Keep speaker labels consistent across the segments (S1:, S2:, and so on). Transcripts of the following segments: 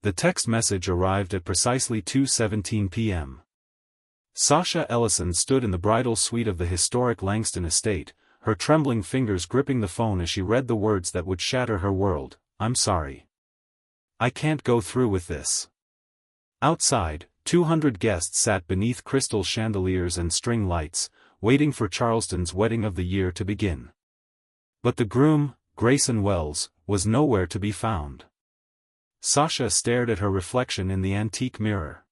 S1: The text message arrived at precisely 2:17 p.m. Sasha Ellison stood in the bridal suite of the historic Langston estate, her trembling fingers gripping the phone as she read the words that would shatter her world. "I'm sorry. I can't go through with this." Outside, 200 guests sat beneath crystal chandeliers and string lights, waiting for Charleston's wedding of the year to begin. But the groom, Grayson Wells, was nowhere to be found. Sasha stared at her reflection in the antique mirror.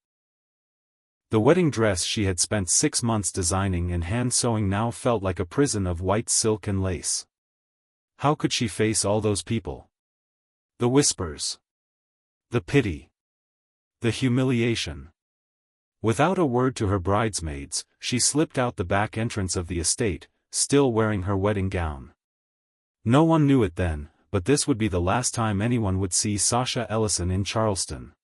S1: The wedding dress she had spent 6 months designing and hand-sewing now felt like a prison of white silk and lace. How could she face all those people? The whispers. The pity. The humiliation. Without a word to her bridesmaids, she slipped out the back entrance of the estate, still wearing her wedding gown. No one knew it then, but this would be the last time anyone would see Sasha Ellison in Charleston.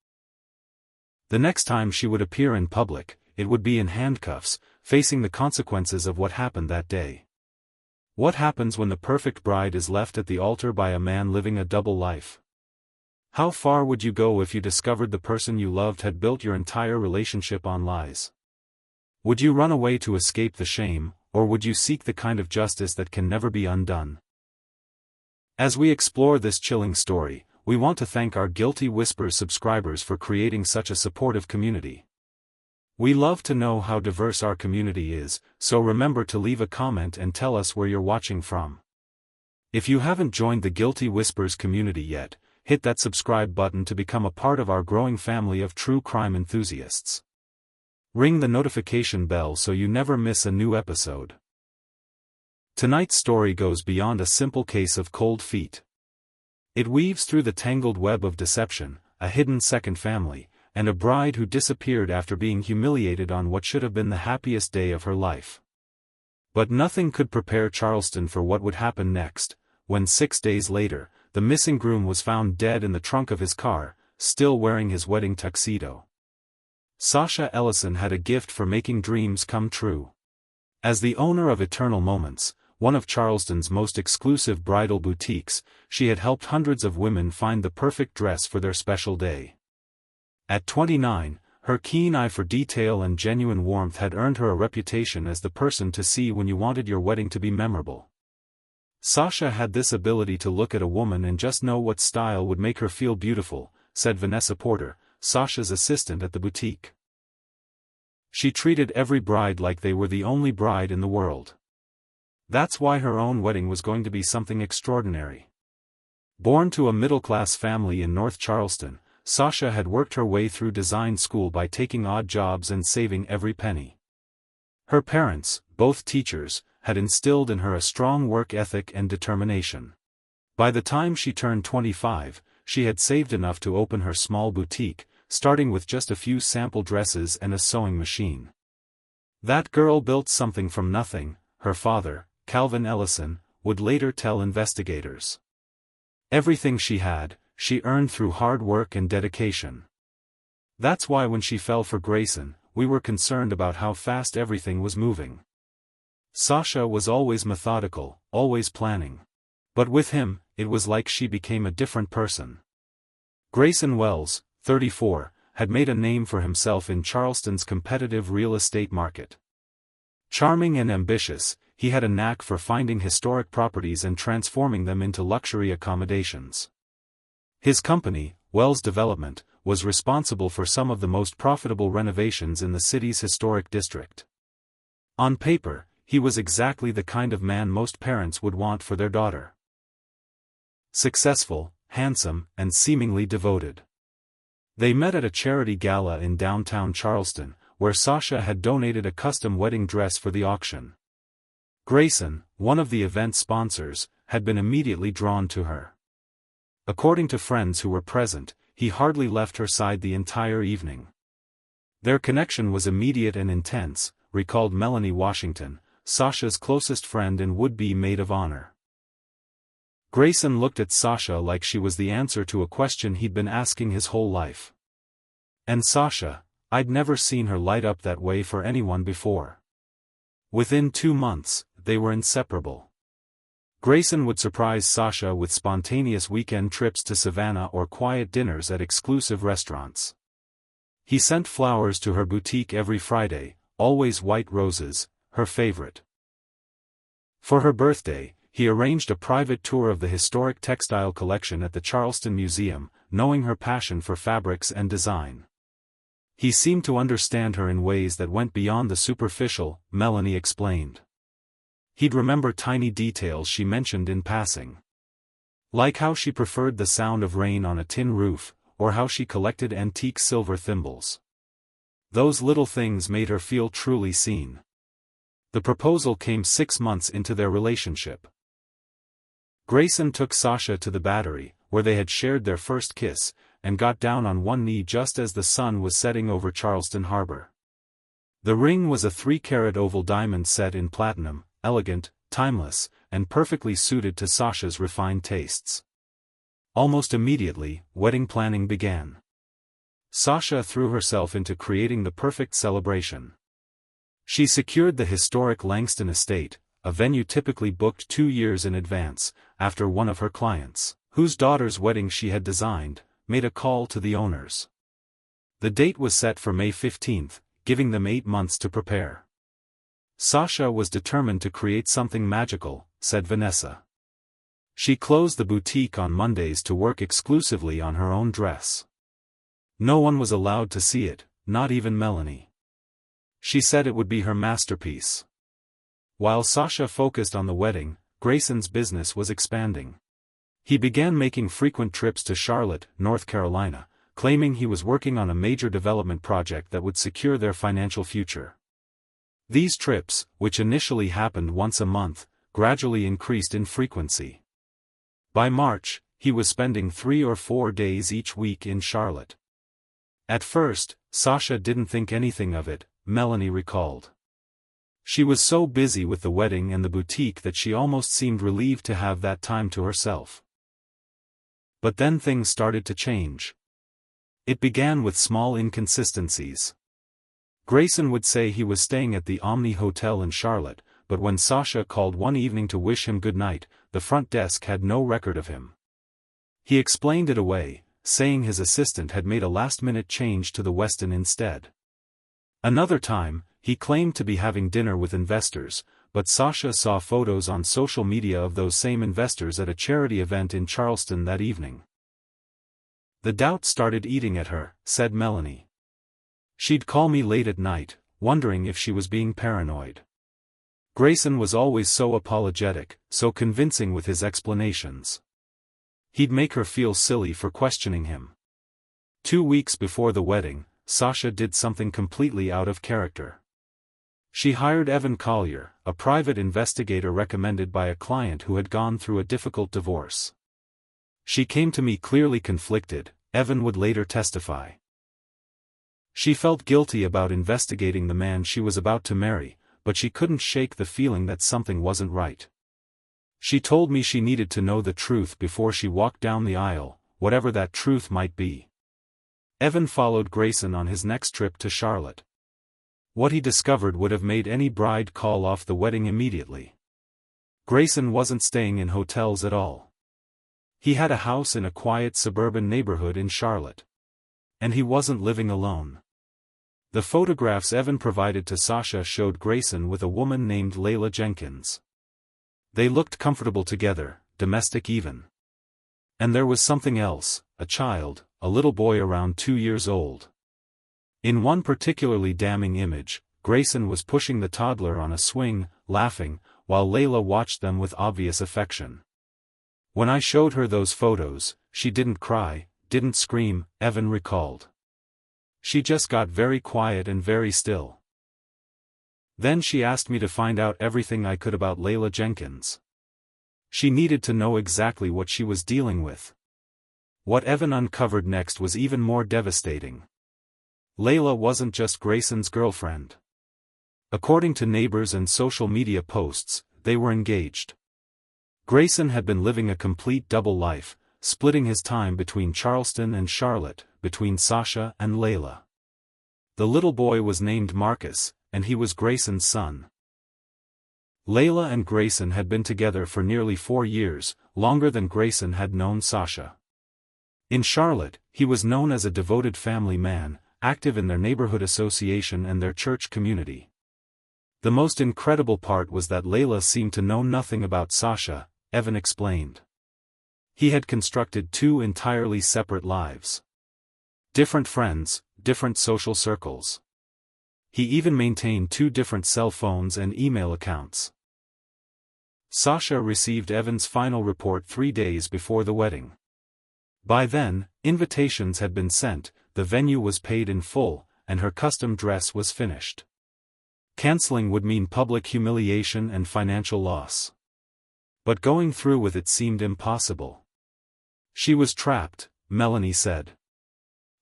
S1: The next time she would appear in public, it would be in handcuffs, facing the consequences of what happened that day. What happens when the perfect bride is left at the altar by a man living a double life? How far would you go if you discovered the person you loved had built your entire relationship on lies? Would you run away to escape the shame, or would you seek the kind of justice that can never be undone? As we explore this chilling story, we want to thank our Guilty Whispers subscribers for creating such a supportive community. We love to know how diverse our community is, so remember to leave a comment and tell us where you're watching from. If you haven't joined the Guilty Whispers community yet, hit that subscribe button to become a part of our growing family of true crime enthusiasts. Ring the notification bell so you never miss a new episode. Tonight's story goes beyond a simple case of cold feet. It weaves through the tangled web of deception, a hidden second family, and a bride who disappeared after being humiliated on what should have been the happiest day of her life. But nothing could prepare Charleston for what would happen next, when 6 days later, the missing groom was found dead in the trunk of his car, still wearing his wedding tuxedo. Sasha Ellison had a gift for making dreams come true. As the owner of Eternal Moments, one of Charleston's most exclusive bridal boutiques, she had helped hundreds of women find the perfect dress for their special day. At 29, her keen eye for detail and genuine warmth had earned her a reputation as the person to see when you wanted your wedding to be memorable. Sasha had this ability to look at a woman and just know what style would make her feel beautiful, said Vanessa Porter, Sasha's assistant at the boutique. She treated every bride like they were the only bride in the world. That's why her own wedding was going to be something extraordinary. Born to a middle-class family in North Charleston, Sasha had worked her way through design school by taking odd jobs and saving every penny. Her parents, both teachers, had instilled in her a strong work ethic and determination. By the time she turned 25, she had saved enough to open her small boutique, starting with just a few sample dresses and a sewing machine. That girl built something from nothing, her father, Calvin Ellison, would later tell investigators. Everything she had, she earned through hard work and dedication. That's why when she fell for Grayson, we were concerned about how fast everything was moving. Sasha was always methodical, always planning. But with him, it was like she became a different person. Grayson Wells, 34, had made a name for himself in Charleston's competitive real estate market. Charming and ambitious, he had a knack for finding historic properties and transforming them into luxury accommodations. His company, Wells Development, was responsible for some of the most profitable renovations in the city's historic district. On paper, he was exactly the kind of man most parents would want for their daughter. Successful, handsome, and seemingly devoted. They met at a charity gala in downtown Charleston, where Sasha had donated a custom wedding dress for the auction. Grayson, one of the event's sponsors, had been immediately drawn to her. According to friends who were present, he hardly left her side the entire evening. Their connection was immediate and intense, recalled Melanie Washington, Sasha's closest friend and would-be maid of honor. Grayson looked at Sasha like she was the answer to a question he'd been asking his whole life. And Sasha, I'd never seen her light up that way for anyone before. Within 2 months, they were inseparable. Grayson would surprise Sasha with spontaneous weekend trips to Savannah or quiet dinners at exclusive restaurants. He sent flowers to her boutique every Friday, always white roses, her favorite. For her birthday, he arranged a private tour of the historic textile collection at the Charleston Museum, knowing her passion for fabrics and design. He seemed to understand her in ways that went beyond the superficial, Melanie explained. He'd remember tiny details she mentioned in passing. Like how she preferred the sound of rain on a tin roof, or how she collected antique silver thimbles. Those little things made her feel truly seen. The proposal came 6 months into their relationship. Grayson took Sasha to the Battery, where they had shared their first kiss, and got down on one knee just as the sun was setting over Charleston Harbor. The ring was a 3-carat oval diamond set in platinum, elegant, timeless, and perfectly suited to Sasha's refined tastes. Almost immediately, wedding planning began. Sasha threw herself into creating the perfect celebration. She secured the historic Langston estate, a venue typically booked 2 years in advance, after one of her clients, whose daughter's wedding she had designed, made a call to the owners. The date was set for May 15th, giving them 8 months to prepare. Sasha was determined to create something magical, said Vanessa. She closed the boutique on Mondays to work exclusively on her own dress. No one was allowed to see it, not even Melanie. She said it would be her masterpiece. While Sasha focused on the wedding, Grayson's business was expanding. He began making frequent trips to Charlotte, North Carolina, claiming he was working on a major development project that would secure their financial future. These trips, which initially happened once a month, gradually increased in frequency. By March, he was spending 3 or 4 days each week in Charlotte. At first, Sasha didn't think anything of it, Melanie recalled. She was so busy with the wedding and the boutique that she almost seemed relieved to have that time to herself. But then things started to change. It began with small inconsistencies. Grayson would say he was staying at the Omni Hotel in Charlotte, but when Sasha called one evening to wish him good night, the front desk had no record of him. He explained it away, saying his assistant had made a last-minute change to the Westin instead. Another time, he claimed to be having dinner with investors, but Sasha saw photos on social media of those same investors at a charity event in Charleston that evening. The doubt started eating at her, said Melanie. She'd call me late at night, wondering if she was being paranoid. Grayson was always so apologetic, so convincing with his explanations. He'd make her feel silly for questioning him. 2 weeks before the wedding, Sasha did something completely out of character. She hired Evan Collier, a private investigator recommended by a client who had gone through a difficult divorce. She came to me clearly conflicted, Evan would later testify. She felt guilty about investigating the man she was about to marry, but she couldn't shake the feeling that something wasn't right. She told me she needed to know the truth before she walked down the aisle, whatever that truth might be. Evan followed Grayson on his next trip to Charlotte. What he discovered would have made any bride call off the wedding immediately. Grayson wasn't staying in hotels at all. He had a house in a quiet suburban neighborhood in Charlotte. And he wasn't living alone. The photographs Evan provided to Sasha showed Grayson with a woman named Layla Jenkins. They looked comfortable together, domestic even. And there was something else, a child, a little boy around 2 years old. In one particularly damning image, Grayson was pushing the toddler on a swing, laughing, while Layla watched them with obvious affection. When I showed her those photos, she didn't cry, didn't scream, Evan recalled. She just got very quiet and very still. Then she asked me to find out everything I could about Layla Jenkins. She needed to know exactly what she was dealing with. What Evan uncovered next was even more devastating. Layla wasn't just Grayson's girlfriend. According to neighbors and social media posts, they were engaged. Grayson had been living a complete double life, splitting his time between Charleston and Charlotte, between Sasha and Layla. The little boy was named Marcus, and he was Grayson's son. Layla and Grayson had been together for nearly 4 years, longer than Grayson had known Sasha. In Charlotte, he was known as a devoted family man, active in their neighborhood association and their church community. The most incredible part was that Layla seemed to know nothing about Sasha, Evan explained. He had constructed 2 entirely separate lives. Different friends, different social circles. He even maintained 2 different cell phones and email accounts. Sasha received Evan's final report 3 days before the wedding. By then, invitations had been sent, the venue was paid in full, and her custom dress was finished. Canceling would mean public humiliation and financial loss. But going through with it seemed impossible. She was trapped, Melanie said.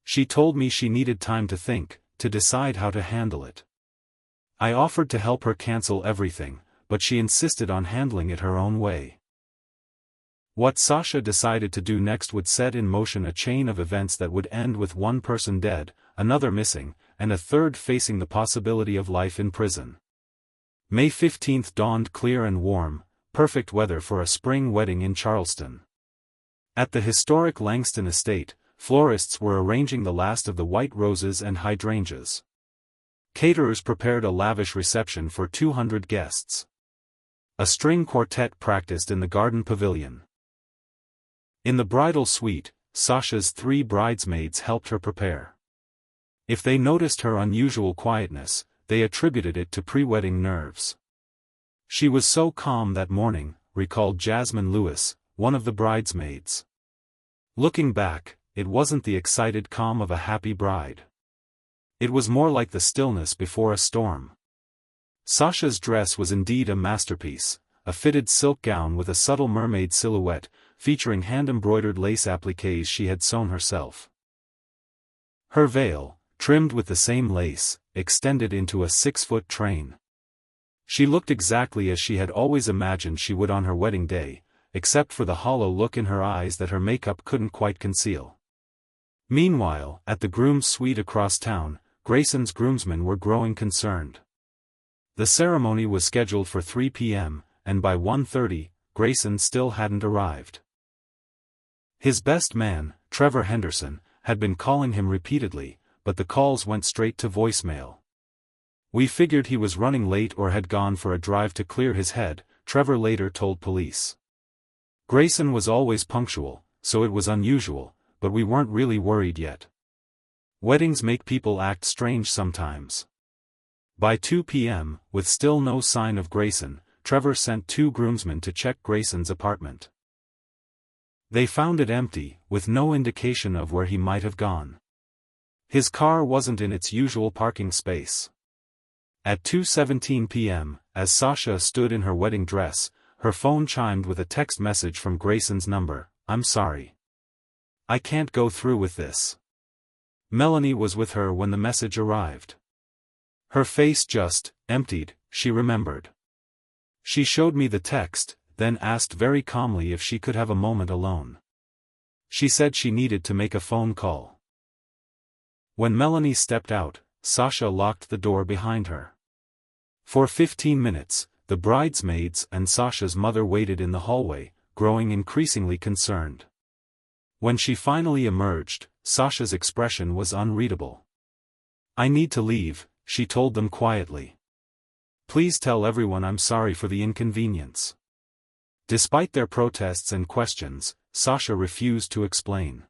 S1: She told me she needed time to think, to decide how to handle it. I offered to help her cancel everything, but she insisted on handling it her own way. What Sasha decided to do next would set in motion a chain of events that would end with one person dead, another missing, and a third facing the possibility of life in prison. May 15th dawned clear and warm, perfect weather for a spring wedding in Charleston. At the historic Langston estate, florists were arranging the last of the white roses and hydrangeas. Caterers prepared a lavish reception for 200 guests. A string quartet practiced in the garden pavilion. In the bridal suite, Sasha's 3 bridesmaids helped her prepare. If they noticed her unusual quietness, they attributed it to pre-wedding nerves. She was so calm that morning, recalled Jasmine Lewis, one of the bridesmaids. Looking back, it wasn't the excited calm of a happy bride. It was more like the stillness before a storm. Sasha's dress was indeed a masterpiece, a fitted silk gown with a subtle mermaid silhouette, featuring hand-embroidered lace appliques she had sewn herself. Her veil, trimmed with the same lace, extended into a 6-foot train. She looked exactly as she had always imagined she would on her wedding day, except for the hollow look in her eyes that her makeup couldn't quite conceal. Meanwhile, at the groom's suite across town, Grayson's groomsmen were growing concerned. The ceremony was scheduled for 3 p.m., and by 1:30, Grayson still hadn't arrived. His best man, Trevor Henderson, had been calling him repeatedly, but the calls went straight to voicemail. We figured he was running late or had gone for a drive to clear his head, Trevor later told police. Grayson was always punctual, so it was unusual, but we weren't really worried yet. Weddings make people act strange sometimes. By 2 p.m., with still no sign of Grayson, Trevor sent 2 groomsmen to check Grayson's apartment. They found it empty, with no indication of where he might have gone. His car wasn't in its usual parking space. At 2:17 p.m., as Sasha stood in her wedding dress, her phone chimed with a text message from Grayson's number. "I'm sorry. I can't go through with this." Melanie was with her when the message arrived. Her face just emptied, she remembered. She showed me the text, then asked very calmly if she could have a moment alone. She said she needed to make a phone call. When Melanie stepped out, Sasha locked the door behind her. For 15 minutes, the bridesmaids and Sasha's mother waited in the hallway, growing increasingly concerned. When she finally emerged, Sasha's expression was unreadable. "I need to leave," she told them quietly. "Please tell everyone I'm sorry for the inconvenience." Despite their protests and questions, Sasha refused to explain.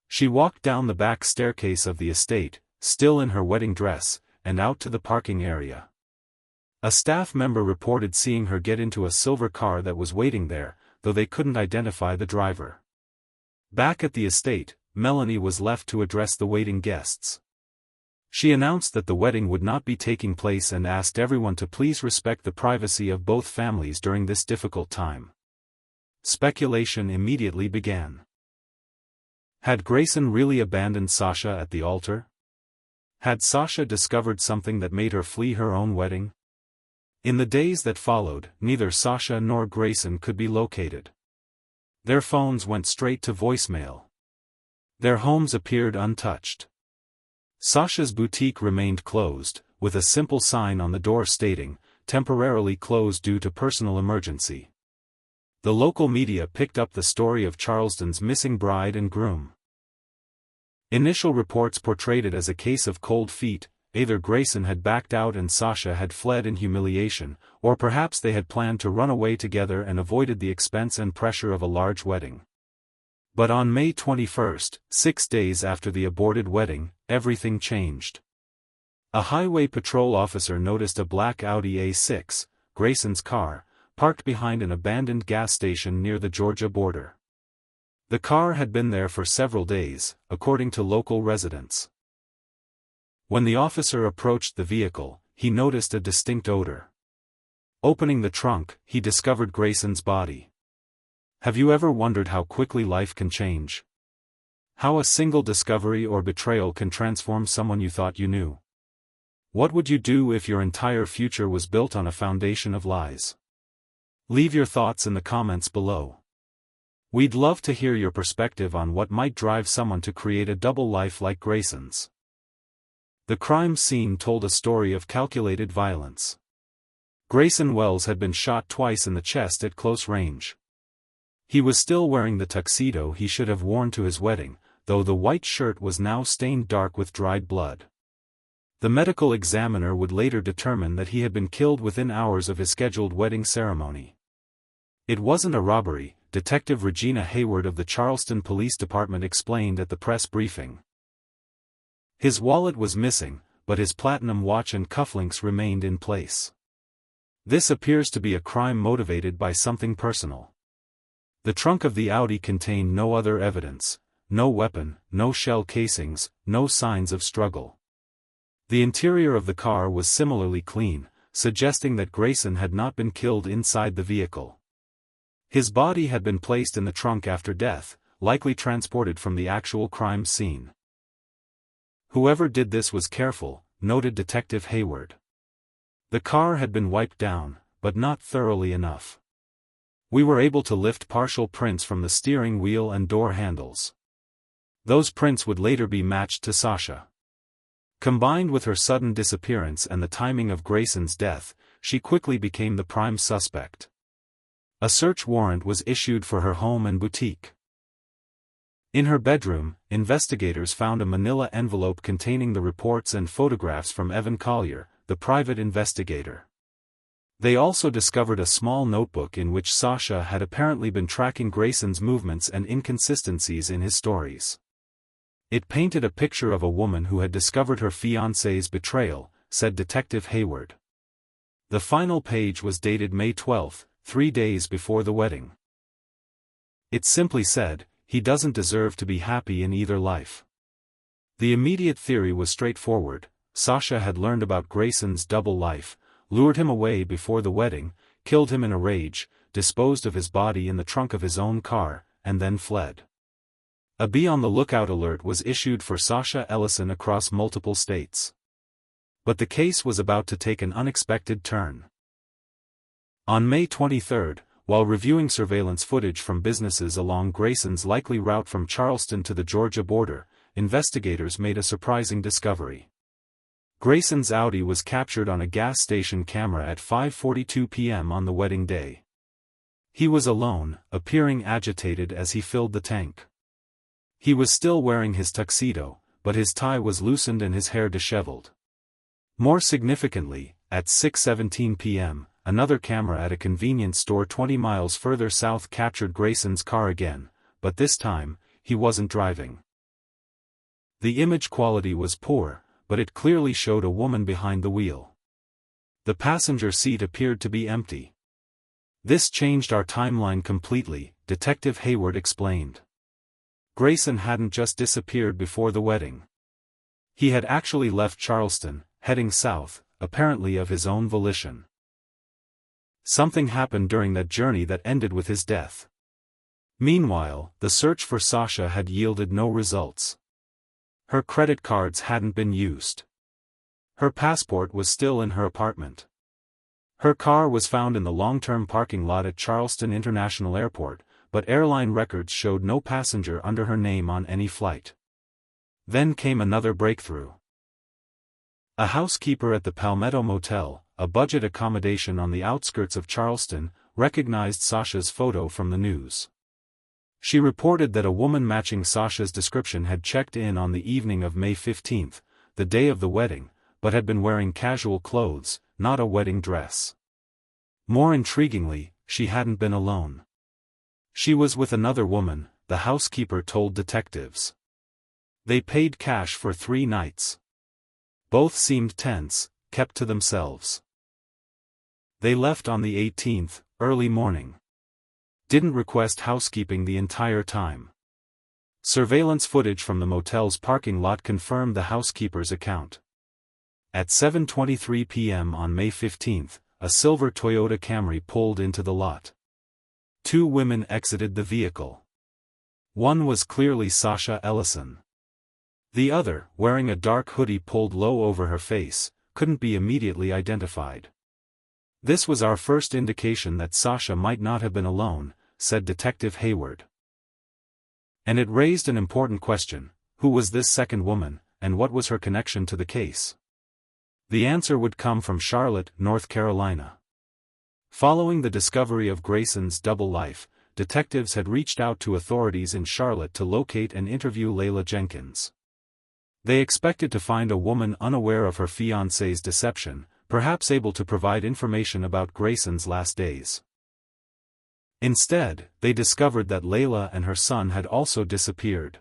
S1: She walked down the back staircase of the estate, still in her wedding dress, and out to the parking area. A staff member reported seeing her get into a silver car that was waiting there, though they couldn't identify the driver. Back at the estate, Melanie was left to address the waiting guests. She announced that the wedding would not be taking place and asked everyone to please respect the privacy of both families during this difficult time. Speculation immediately began. Had Grayson really abandoned Sasha at the altar? Had Sasha discovered something that made her flee her own wedding? In the days that followed, neither Sasha nor Grayson could be located. Their phones went straight to voicemail. Their homes appeared untouched. Sasha's boutique remained closed, with a simple sign on the door stating, temporarily closed due to personal emergency. The local media picked up the story of Charleston's missing bride and groom. Initial reports portrayed it as a case of cold feet. Either Grayson had backed out and Sasha had fled in humiliation, or perhaps they had planned to run away together and avoided the expense and pressure of a large wedding. But on May 21, 6 days after the aborted wedding, everything changed. A highway patrol officer noticed a black Audi A6, Grayson's car, parked behind an abandoned gas station near the Georgia border. The car had been there for several days, according to local residents. When the officer approached the vehicle, he noticed a distinct odor. Opening the trunk, he discovered Grayson's body. Have you ever wondered how quickly life can change? How a single discovery or betrayal can transform someone you thought you knew? What would you do if your entire future was built on a foundation of lies? Leave your thoughts in the comments below. We'd love to hear your perspective on what might drive someone to create a double life like Grayson's. The crime scene told a story of calculated violence. Grayson Wells had been shot twice in the chest at close range. He was still wearing the tuxedo he should have worn to his wedding, though the white shirt was now stained dark with dried blood. The medical examiner would later determine that he had been killed within hours of his scheduled wedding ceremony. It wasn't a robbery, Detective Regina Hayward of the Charleston Police Department explained at the press briefing. His wallet was missing, but his platinum watch and cufflinks remained in place. This appears to be a crime motivated by something personal. The trunk of the Audi contained no other evidence, no weapon, no shell casings, no signs of struggle. The interior of the car was similarly clean, suggesting that Grayson had not been killed inside the vehicle. His body had been placed in the trunk after death, likely transported from the actual crime scene. Whoever did this was careful, noted Detective Hayward. The car had been wiped down, but not thoroughly enough. We were able to lift partial prints from the steering wheel and door handles. Those prints would later be matched to Sasha. Combined with her sudden disappearance and the timing of Grayson's death, she quickly became the prime suspect. A search warrant was issued for her home and boutique. In her bedroom, investigators found a manila envelope containing the reports and photographs from Evan Collier, the private investigator. They also discovered a small notebook in which Sasha had apparently been tracking Grayson's movements and inconsistencies in his stories. It painted a picture of a woman who had discovered her fiancé's betrayal, said Detective Hayward. The final page was dated May 12, 3 days before the wedding. It simply said, "He doesn't deserve to be happy in either life." The immediate theory was straightforward. Sasha had learned about Grayson's double life, lured him away before the wedding, killed him in a rage, disposed of his body in the trunk of his own car, and then fled. A be on the lookout alert was issued for Sasha Ellison across multiple states. But the case was about to take an unexpected turn. On May 23, while reviewing surveillance footage from businesses along Grayson's likely route from Charleston to the Georgia border, investigators made a surprising discovery. Grayson's Audi was captured on a gas station camera at 5:42 p.m. on the wedding day. He was alone, appearing agitated as he filled the tank. He was still wearing his tuxedo, but his tie was loosened and his hair disheveled. More significantly, at 6:17 p.m., another camera at a convenience store 20 miles further south captured Grayson's car again, but this time, he wasn't driving. The image quality was poor, but it clearly showed a woman behind the wheel. The passenger seat appeared to be empty. "This changed our timeline completely," Detective Hayward explained. Grayson hadn't just disappeared before the wedding. He had actually left Charleston, heading south, apparently of his own volition. Something happened during that journey that ended with his death. Meanwhile, the search for Sasha had yielded no results. Her credit cards hadn't been used. Her passport was still in her apartment. Her car was found in the long-term parking lot at Charleston International Airport, but airline records showed no passenger under her name on any flight. Then came another breakthrough. A housekeeper at the Palmetto Motel, a budget accommodation on the outskirts of Charleston, recognized Sasha's photo from the news. She reported that a woman matching Sasha's description had checked in on the evening of May 15, the day of the wedding, but had been wearing casual clothes, not a wedding dress. More intriguingly, she hadn't been alone. She was with another woman, the housekeeper told detectives. They paid cash for 3 nights. Both seemed tense, kept to themselves. They left on the 18th, early morning. Didn't request housekeeping the entire time. Surveillance footage from the motel's parking lot confirmed the housekeeper's account. At 7:23 p.m. on May 15, a silver Toyota Camry pulled into the lot. 2 women exited the vehicle. One was clearly Sasha Ellison. The other, wearing a dark hoodie pulled low over her face, couldn't be immediately identified. "This was our first indication that Sasha might not have been alone," said Detective Hayward. And it raised an important question: who was this second woman, and what was her connection to the case? The answer would come from Charlotte, North Carolina. Following the discovery of Grayson's double life, detectives had reached out to authorities in Charlotte to locate and interview Layla Jenkins. They expected to find a woman unaware of her fiancé's deception, perhaps able to provide information about Grayson's last days. Instead, they discovered that Layla and her son had also disappeared.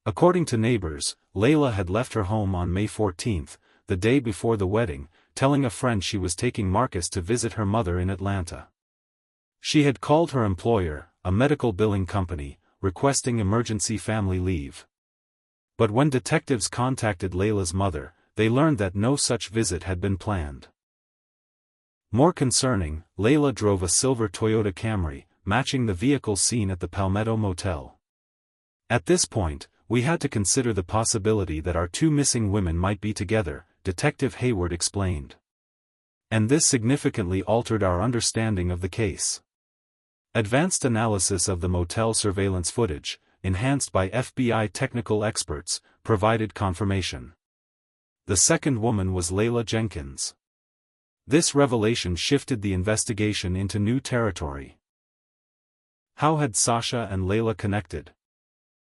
S1: According to neighbors, Layla had left her home on May 14, the day before the wedding, telling a friend she was taking Marcus to visit her mother in Atlanta. She had called her employer, a medical billing company, requesting emergency family leave. But when detectives contacted Layla's mother, they learned that no such visit had been planned. More concerning, Layla drove a silver Toyota Camry, matching the vehicle seen at the Palmetto Motel. At this point, we had to consider the possibility that our 2 missing women might be together, Detective Hayward explained. And this significantly altered our understanding of the case. Advanced analysis of the motel surveillance footage, enhanced by FBI technical experts, provided confirmation. The second woman was Layla Jenkins. This revelation shifted the investigation into new territory. How had Sasha and Layla connected?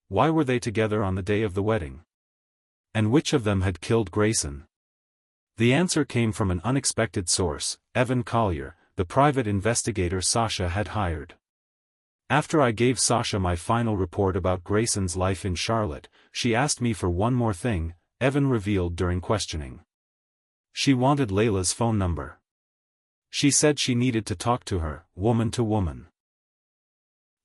S1: Why were they together on the day of the wedding? And which of them had killed Grayson? The answer came from an unexpected source, Evan Collier, the private investigator Sasha had hired. "After I gave Sasha my final report about Grayson's life in Charlotte, she asked me for one more thing," Evan revealed during questioning. "She wanted Layla's phone number. She said she needed to talk to her, woman to woman.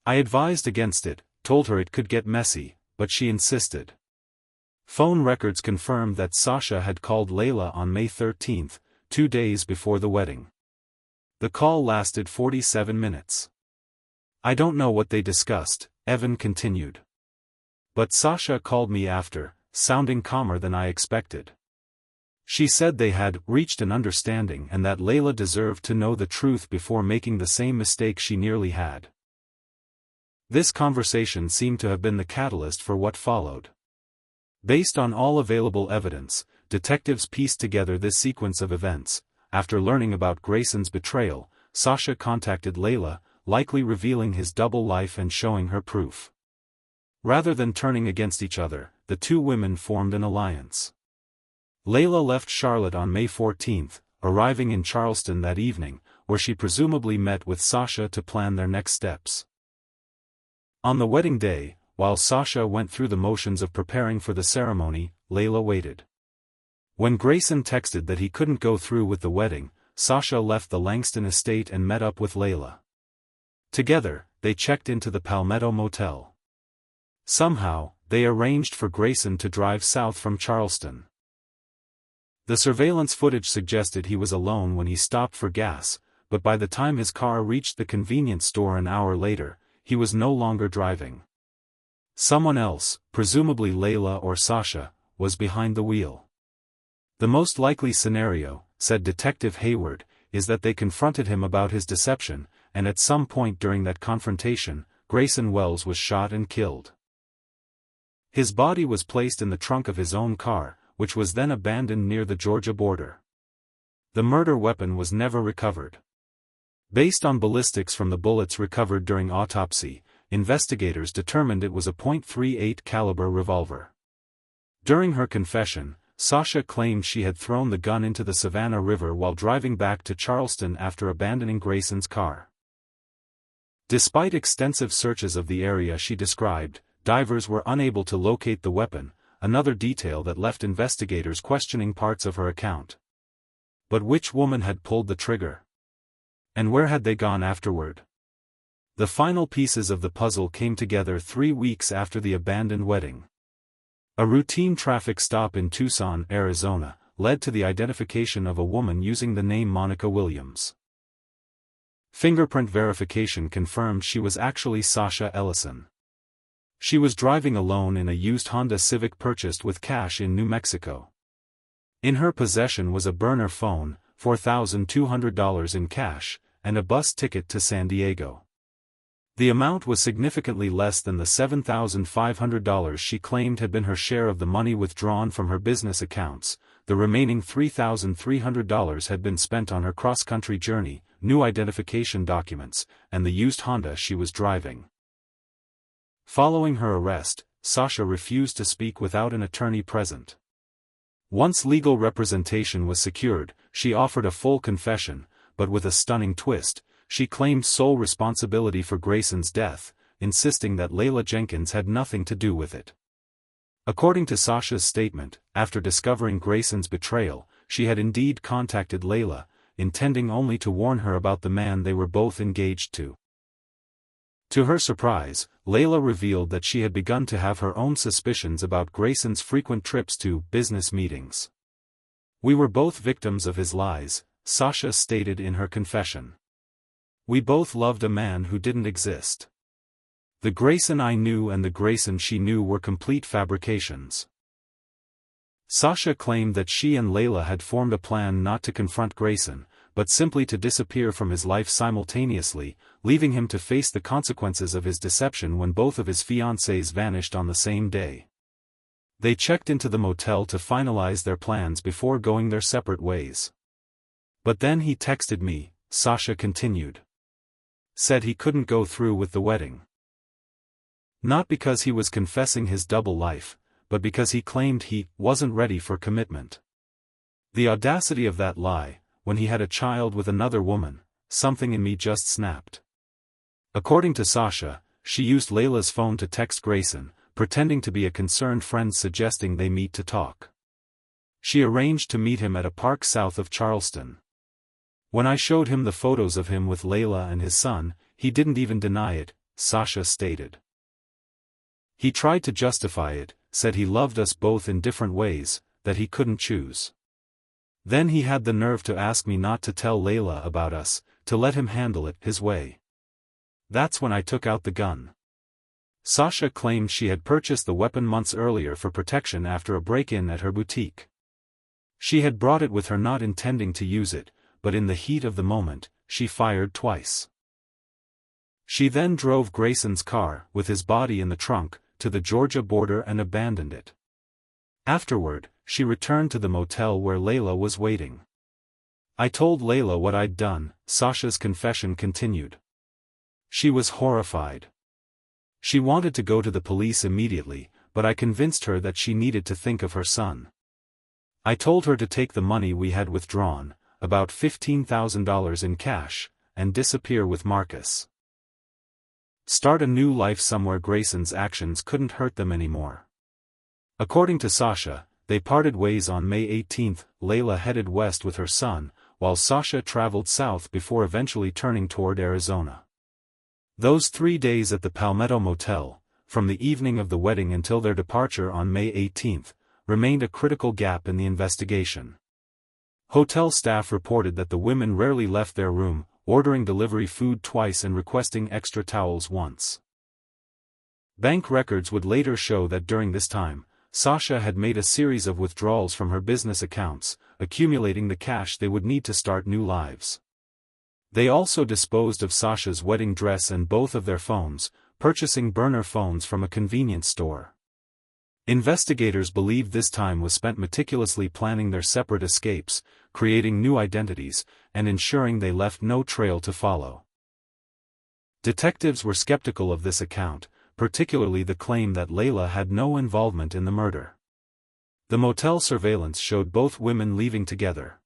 S1: I advised against it, told her it could get messy, but she insisted." Phone records confirmed that Sasha had called Layla on May 13, 2 days before the wedding. The call lasted 47 minutes. "I don't know what they discussed," Evan continued. "But Sasha called me after, sounding calmer than I expected. She said they had reached an understanding and that Layla deserved to know the truth before making the same mistake she nearly had." This conversation seemed to have been the catalyst for what followed. Based on all available evidence, detectives pieced together this sequence of events. After learning about Grayson's betrayal, Sasha contacted Layla, likely revealing his double life and showing her proof. Rather than turning against each other, the 2 women formed an alliance. Layla left Charlotte on May 14, arriving in Charleston that evening, where she presumably met with Sasha to plan their next steps. On the wedding day, while Sasha went through the motions of preparing for the ceremony, Layla waited. When Grayson texted that he couldn't go through with the wedding, Sasha left the Langston estate and met up with Layla. Together, they checked into the Palmetto Motel. Somehow, they arranged for Grayson to drive south from Charleston. The surveillance footage suggested he was alone when he stopped for gas, but by the time his car reached the convenience store an hour later, he was no longer driving. Someone else, presumably Layla or Sasha, was behind the wheel. "The most likely scenario," said Detective Hayward, "is that they confronted him about his deception, and at some point during that confrontation, Grayson Wells was shot and killed. His body was placed in the trunk of his own car, which was then abandoned near the Georgia border. The murder weapon was never recovered. Based on ballistics from the bullets recovered during autopsy, investigators determined it was a .38 caliber revolver. During her confession, Sasha claimed she had thrown the gun into the Savannah River while driving back to Charleston after abandoning Grayson's car. Despite extensive searches of the area she described, divers were unable to locate the weapon, another detail that left investigators questioning parts of her account. But which woman had pulled the trigger? And where had they gone afterward? The final pieces of the puzzle came together 3 weeks after the abandoned wedding. A routine traffic stop in Tucson, Arizona, led to the identification of a woman using the name Monica Williams. Fingerprint verification confirmed she was actually Sasha Ellison. She was driving alone in a used Honda Civic purchased with cash in New Mexico. In her possession was a burner phone, $4,200 in cash, and a bus ticket to San Diego. The amount was significantly less than the $7,500 she claimed had been her share of the money withdrawn from her business accounts. The remaining $3,300 had been spent on her cross-country journey, new identification documents, and the used Honda she was driving. Following her arrest, Sasha refused to speak without an attorney present. Once legal representation was secured, she offered a full confession, but with a stunning twist. She claimed sole responsibility for Grayson's death, insisting that Layla Jenkins had nothing to do with it. According to Sasha's statement, after discovering Grayson's betrayal, she had indeed contacted Layla, intending only to warn her about the man they were both engaged to. To her surprise, Layla revealed that she had begun to have her own suspicions about Grayson's frequent trips to business meetings. "We were both victims of his lies," Sasha stated in her confession. "We both loved a man who didn't exist. The Grayson I knew and the Grayson she knew were complete fabrications." Sasha claimed that she and Layla had formed a plan not to confront Grayson, but simply to disappear from his life simultaneously, leaving him to face the consequences of his deception when both of his fiancées vanished on the same day. They checked into the motel to finalize their plans before going their separate ways. "But then he texted me," Sasha continued. "Said he couldn't go through with the wedding. Not because he was confessing his double life, but because he claimed he wasn't ready for commitment. The audacity of that lie, when he had a child with another woman, something in me just snapped." According to Sasha, she used Layla's phone to text Grayson, pretending to be a concerned friend suggesting they meet to talk. She arranged to meet him at a park south of Charleston. "When I showed him the photos of him with Layla and his son, he didn't even deny it," Sasha stated. "He tried to justify it, said he loved us both in different ways, that he couldn't choose. Then he had the nerve to ask me not to tell Layla about us, to let him handle it his way. That's when I took out the gun." Sasha claimed she had purchased the weapon months earlier for protection after a break-in at her boutique. She had brought it with her not intending to use it, but in the heat of the moment, she fired twice. She then drove Grayson's car, with his body in the trunk, to the Georgia border and abandoned it. Afterward, she returned to the motel where Layla was waiting. "I told Layla what I'd done," Sasha's confession continued. "She was horrified. She wanted to go to the police immediately, but I convinced her that she needed to think of her son. I told her to take the money we had withdrawn, about $15,000 in cash, and disappear with Marcus. Start a new life somewhere Grayson's actions couldn't hurt them anymore." According to Sasha, they parted ways on May 18. Layla headed west with her son, while Sasha traveled south before eventually turning toward Arizona. Those 3 days at the Palmetto Motel, from the evening of the wedding until their departure on May 18, remained a critical gap in the investigation. Hotel staff reported that the women rarely left their room, ordering delivery food twice and requesting extra towels once. Bank records would later show that during this time, Sasha had made a series of withdrawals from her business accounts, accumulating the cash they would need to start new lives. They also disposed of Sasha's wedding dress and both of their phones, purchasing burner phones from a convenience store. Investigators believe this time was spent meticulously planning their separate escapes, creating new identities, and ensuring they left no trail to follow. Detectives were skeptical of this account, particularly the claim that Layla had no involvement in the murder. The motel surveillance showed both women leaving together.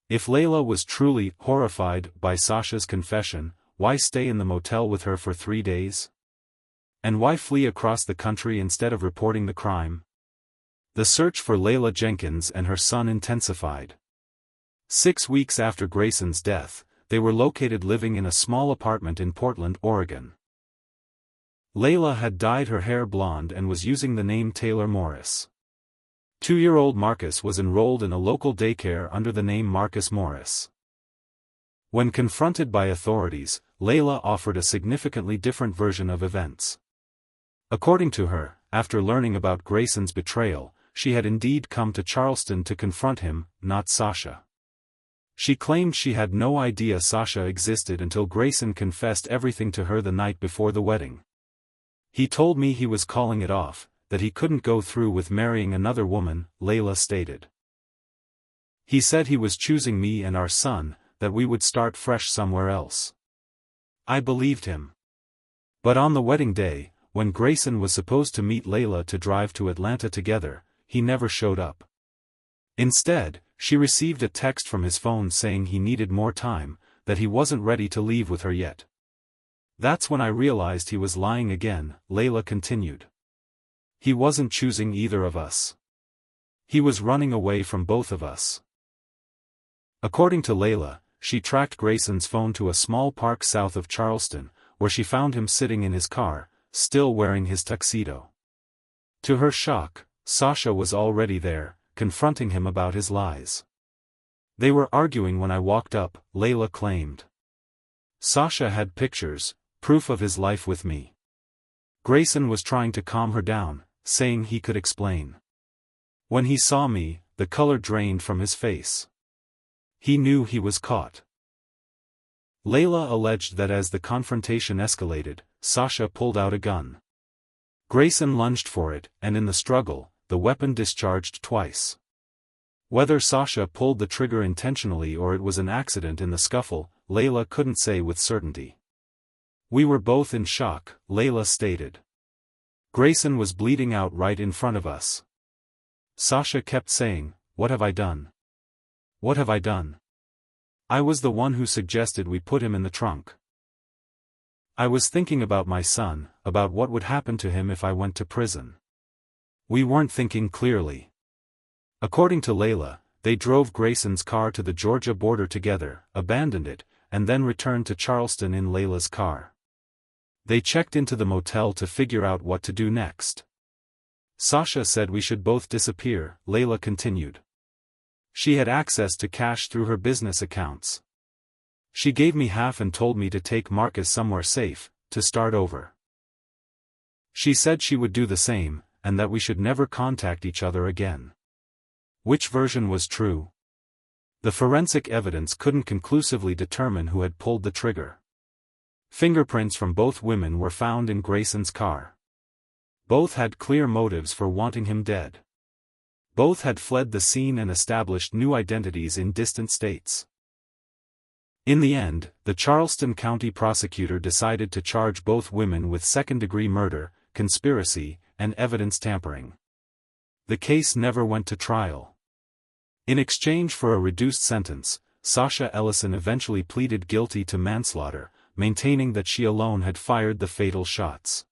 S1: If Layla was truly horrified by Sasha's confession, why stay in the motel with her for 3 days? And why flee across the country instead of reporting the crime? The search for Layla Jenkins and her son intensified. 6 weeks after Grayson's death, they were located living in a small apartment in Portland, Oregon. Layla had dyed her hair blonde and was using the name Taylor Morris. 2-year-old Marcus was enrolled in a local daycare under the name Marcus Morris. When confronted by authorities, Layla offered a significantly different version of events. According to her, after learning about Grayson's betrayal, she had indeed come to Charleston to confront him, not Sasha. She claimed she had no idea Sasha existed until Grayson confessed everything to her the night before the wedding. "He told me he was calling it off, that he couldn't go through with marrying another woman," Layla stated. "He said he was choosing me and our son, that we would start fresh somewhere else. I believed him. But on the wedding day, when Grayson was supposed to meet Layla to drive to Atlanta together, he never showed up. Instead, she received a text from his phone saying he needed more time, that he wasn't ready to leave with her yet. That's when I realized he was lying again," Layla continued. "He wasn't choosing either of us. He was running away from both of us." According to Layla, she tracked Grayson's phone to a small park south of Charleston, where she found him sitting in his car, still wearing his tuxedo. To her shock, Sasha was already there, confronting him about his lies. "They were arguing when I walked up," Layla claimed. "Sasha had pictures, proof of his life with me. Grayson was trying to calm her down, saying he could explain. When he saw me, the color drained from his face. He knew he was caught." Layla alleged that as the confrontation escalated, Sasha pulled out a gun. Grayson lunged for it, and in the struggle, the weapon discharged twice. Whether Sasha pulled the trigger intentionally or it was an accident in the scuffle, Layla couldn't say with certainty. "We were both in shock," Layla stated. "Grayson was bleeding out right in front of us. Sasha kept saying, 'What have I done? What have I done?' I was the one who suggested we put him in the trunk. I was thinking about my son, about what would happen to him if I went to prison. We weren't thinking clearly." According to Layla, they drove Grayson's car to the Georgia border together, abandoned it, and then returned to Charleston in Layla's car. They checked into the motel to figure out what to do next. "Sasha said we should both disappear," Layla continued. "She had access to cash through her business accounts. She gave me half and told me to take Marcus somewhere safe, to start over. She said she would do the same, and that we should never contact each other again." Which version was true? The forensic evidence couldn't conclusively determine who had pulled the trigger. Fingerprints from both women were found in Grayson's car. Both had clear motives for wanting him dead. Both had fled the scene and established new identities in distant states. In the end, the Charleston County prosecutor decided to charge both women with second-degree murder, conspiracy, and evidence tampering. The case never went to trial. In exchange for a reduced sentence, Sasha Ellison eventually pleaded guilty to manslaughter, maintaining that she alone had fired the fatal shots.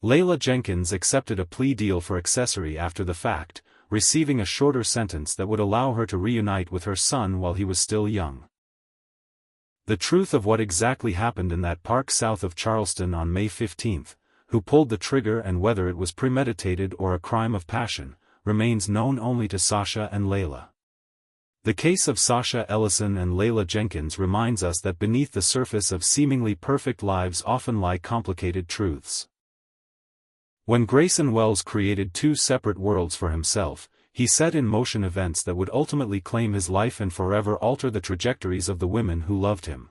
S1: Layla Jenkins accepted a plea deal for accessory after the fact, receiving a shorter sentence that would allow her to reunite with her son while he was still young. The truth of what exactly happened in that park south of Charleston on May 15, who pulled the trigger and whether it was premeditated or a crime of passion, remains known only to Sasha and Layla. The case of Sasha Ellison and Layla Jenkins reminds us that beneath the surface of seemingly perfect lives often lie complicated truths. When Grayson Wells created two separate worlds for himself, he set in motion events that would ultimately claim his life and forever alter the trajectories of the women who loved him.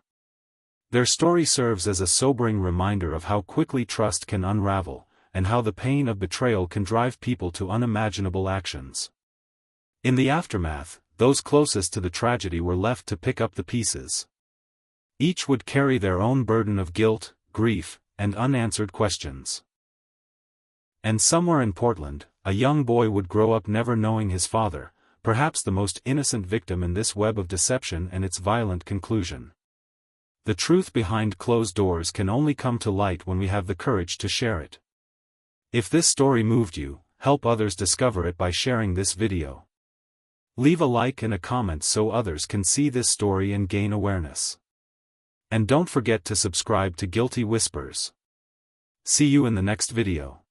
S1: Their story serves as a sobering reminder of how quickly trust can unravel, and how the pain of betrayal can drive people to unimaginable actions. In the aftermath, those closest to the tragedy were left to pick up the pieces. Each would carry their own burden of guilt, grief, and unanswered questions. And somewhere in Portland, a young boy would grow up never knowing his father, perhaps the most innocent victim in this web of deception and its violent conclusion. The truth behind closed doors can only come to light when we have the courage to share it. If this story moved you, help others discover it by sharing this video. Leave a like and a comment so others can see this story and gain awareness. And don't forget to subscribe to Guilty Whispers. See you in the next video.